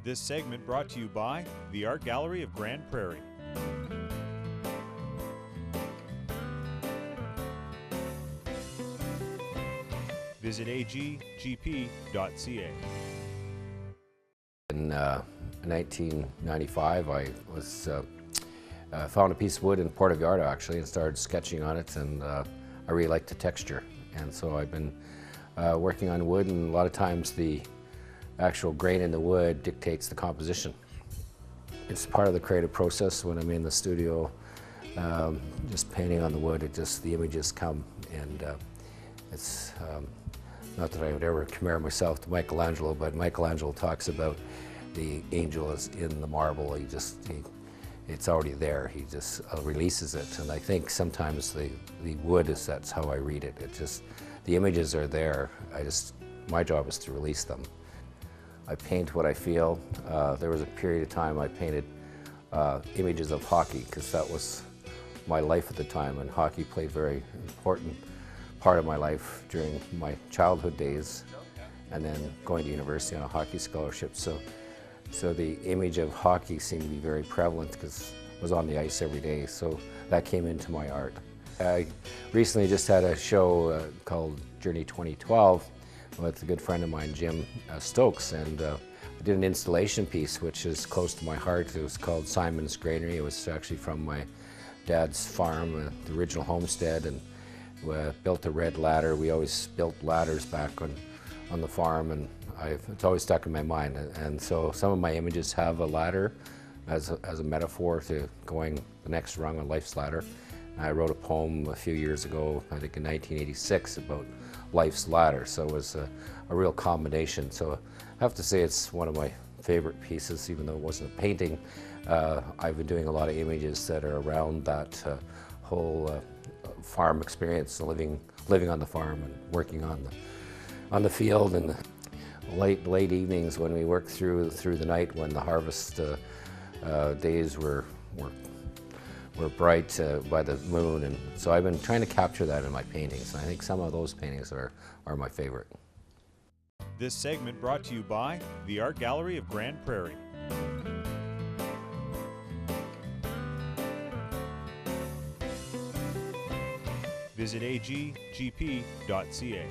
This segment brought to you by the Art Gallery of Grande Prairie. Visit aggp.ca. In 1995, I was found a piece of wood in Puerto Vallarta actually and started sketching on it, and I really liked the texture. And so I've been working on wood, and a lot of times the actual grain in the wood dictates the composition. It's part of the creative process when I'm in the studio, just painting on the wood. The images come, and it's not that I would ever compare myself to Michelangelo, but Michelangelo talks about the angel is in the marble. It's already there. He just releases it, and I think sometimes the wood that's how I read it. The images are there. My job is to release them. I paint what I feel. There was a period of time I painted images of hockey because that was my life at the time, and hockey played a very important part of my life during my childhood days, and then going to university on a hockey scholarship. So the image of hockey seemed to be very prevalent because I was on the ice every day, so that came into my art. I recently just had a show called Journey 2012 with a good friend of mine, Jim Stokes, and I did an installation piece which is close to my heart. It was called Simon's Granary. It was actually from my dad's farm, the original homestead, and we built a red ladder. We always built ladders back on the farm, and it's always stuck in my mind. And so some of my images have a ladder as a metaphor to going the next rung on life's ladder. I wrote a poem a few years ago, I think in 1986, about life's ladder, so it was a real combination. So I have to say it's one of my favorite pieces, even though it wasn't a painting. I've been doing a lot of images that are around that whole farm experience, living on the farm and working on the field, and the late evenings when we worked through the night when the harvest days were bright by the moon. And so I've been trying to capture that in my paintings, and I think some of those paintings are my favorite. This segment brought to you by the Art Gallery of Grande Prairie. Visit aggp.ca.